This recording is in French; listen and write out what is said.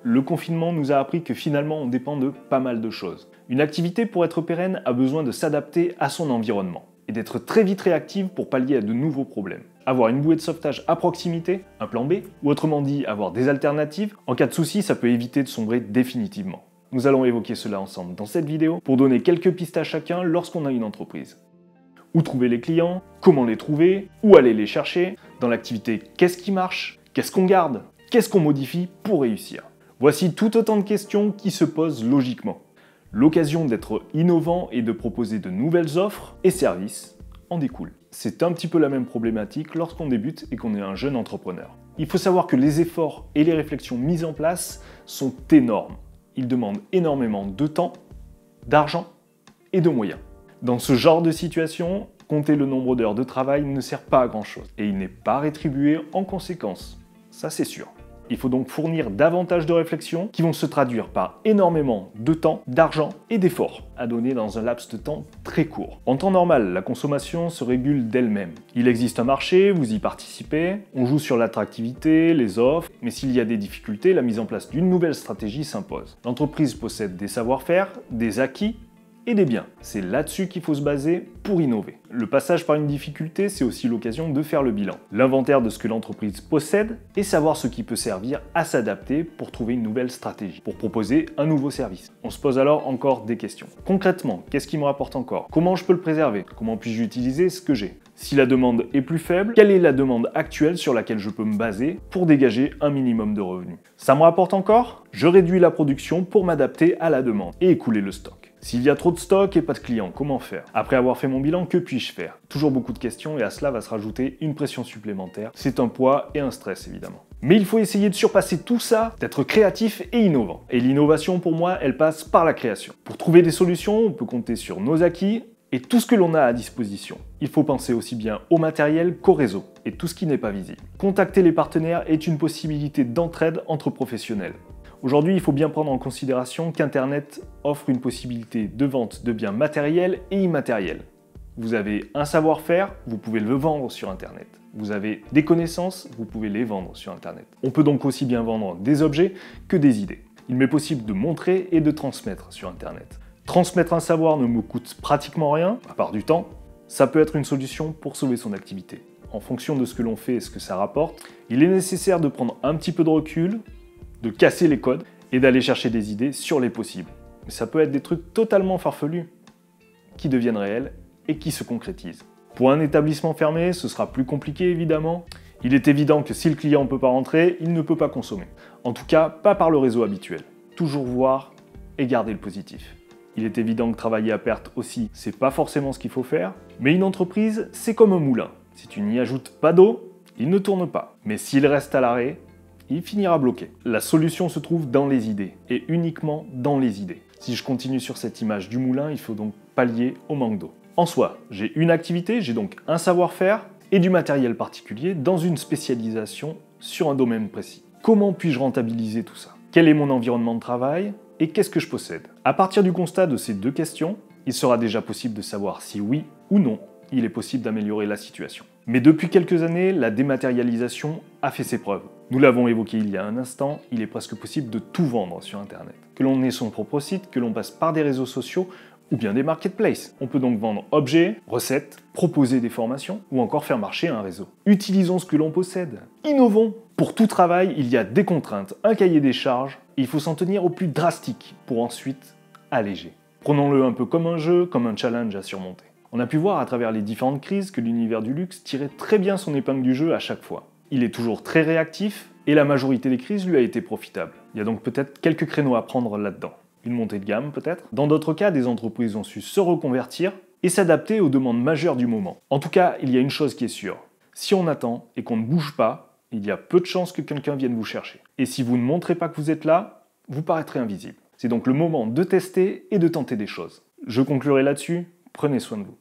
Le confinement nous a appris que finalement on dépend de pas mal de choses. Une activité pour être pérenne a besoin de s'adapter à son environnement et d'être très vite réactive pour pallier à de nouveaux problèmes. Avoir une bouée de sauvetage à proximité, un plan B, ou autrement dit avoir des alternatives, en cas de souci ça peut éviter de sombrer définitivement. Nous allons évoquer cela ensemble dans cette vidéo pour donner quelques pistes à chacun lorsqu'on a une entreprise. Où trouver les clients, comment les trouver, où aller les chercher, dans l'activité qu'est-ce qui marche, qu'est-ce qu'on garde, qu'est-ce qu'on modifie pour réussir. Voici tout autant de questions qui se posent logiquement. L'occasion d'être innovant et de proposer de nouvelles offres et services en découle. C'est un petit peu la même problématique lorsqu'on débute et qu'on est un jeune entrepreneur. Il faut savoir que les efforts et les réflexions mises en place sont énormes. Ils demandent énormément de temps, d'argent et de moyens. Dans ce genre de situation, compter le nombre d'heures de travail ne sert pas à grand chose et il n'est pas rétribué en conséquence. Ça c'est sûr. Il faut donc fournir davantage de réflexions qui vont se traduire par énormément de temps, d'argent et d'efforts à donner dans un laps de temps très court. En temps normal, la consommation se régule d'elle-même. Il existe un marché, vous y participez, on joue sur l'attractivité, les offres, mais s'il y a des difficultés, la mise en place d'une nouvelle stratégie s'impose. L'entreprise possède des savoir-faire, des acquis et des biens. C'est là-dessus qu'il faut se baser pour innover. Le passage par une difficulté, c'est aussi l'occasion de faire le bilan. L'inventaire de ce que l'entreprise possède et savoir ce qui peut servir à s'adapter pour trouver une nouvelle stratégie, pour proposer un nouveau service. On se pose alors encore des questions. Concrètement, qu'est-ce qui me rapporte encore? Comment je peux le préserver? Comment puis-je utiliser ce que j'ai? Si la demande est plus faible, quelle est la demande actuelle sur laquelle je peux me baser pour dégager un minimum de revenus? Ça me rapporte encore? Je réduis la production pour m'adapter à la demande et écouler le stock. S'il y a trop de stock et pas de clients, comment faire? Après avoir fait mon bilan, que puis-je faire? Toujours beaucoup de questions et à cela va se rajouter une pression supplémentaire. C'est un poids et un stress évidemment. Mais il faut essayer de surpasser tout ça, d'être créatif et innovant. Et l'innovation pour moi, elle passe par la création. Pour trouver des solutions, on peut compter sur nos acquis et tout ce que l'on a à disposition. Il faut penser aussi bien au matériel qu'au réseau et tout ce qui n'est pas visible. Contacter les partenaires est une possibilité d'entraide entre professionnels. Aujourd'hui, il faut bien prendre en considération qu'Internet offre une possibilité de vente de biens matériels et immatériels. Vous avez un savoir-faire, vous pouvez le vendre sur Internet. Vous avez des connaissances, vous pouvez les vendre sur Internet. On peut donc aussi bien vendre des objets que des idées. Il m'est possible de montrer et de transmettre sur Internet. Transmettre un savoir ne me coûte pratiquement rien, à part du temps. Ça peut être une solution pour sauver son activité. En fonction de ce que l'on fait et ce que ça rapporte, il est nécessaire de prendre un petit peu de recul, de casser les codes et d'aller chercher des idées sur les possibles. Mais ça peut être des trucs totalement farfelus qui deviennent réels et qui se concrétisent. Pour un établissement fermé, ce sera plus compliqué évidemment. Il est évident que si le client ne peut pas rentrer, il ne peut pas consommer. En tout cas, pas par le réseau habituel. Toujours voir et garder le positif. Il est évident que travailler à perte aussi, c'est pas forcément ce qu'il faut faire. Mais une entreprise, c'est comme un moulin. Si tu n'y ajoutes pas d'eau, il ne tourne pas. Mais s'il reste à l'arrêt, il finira bloqué. La solution se trouve dans les idées, et uniquement dans les idées. Si je continue sur cette image du moulin, il faut donc pallier au manque d'eau. En soi, j'ai une activité, j'ai donc un savoir-faire et du matériel particulier dans une spécialisation sur un domaine précis. Comment puis-je rentabiliser tout ça? Quel est mon environnement de travail et qu'est-ce que je possède? À partir du constat de ces deux questions, il sera déjà possible de savoir si oui ou non il est possible d'améliorer la situation. Mais depuis quelques années, la dématérialisation a fait ses preuves. Nous l'avons évoqué il y a un instant, il est presque possible de tout vendre sur Internet. Que l'on ait son propre site, que l'on passe par des réseaux sociaux ou bien des marketplaces. On peut donc vendre objets, recettes, proposer des formations ou encore faire marcher un réseau. Utilisons ce que l'on possède. Innovons. Pour tout travail, il y a des contraintes, un cahier des charges, et il faut s'en tenir au plus drastique pour ensuite alléger. Prenons-le un peu comme un jeu, comme un challenge à surmonter. On a pu voir à travers les différentes crises que l'univers du luxe tirait très bien son épingle du jeu à chaque fois. Il est toujours très réactif et la majorité des crises lui a été profitable. Il y a donc peut-être quelques créneaux à prendre là-dedans. Une montée de gamme peut-être. Dans d'autres cas, des entreprises ont su se reconvertir et s'adapter aux demandes majeures du moment. En tout cas, il y a une chose qui est sûre. Si on attend et qu'on ne bouge pas, il y a peu de chances que quelqu'un vienne vous chercher. Et si vous ne montrez pas que vous êtes là, vous paraîtrez invisible. C'est donc le moment de tester et de tenter des choses. Je conclurai là-dessus. Prenez soin de vous.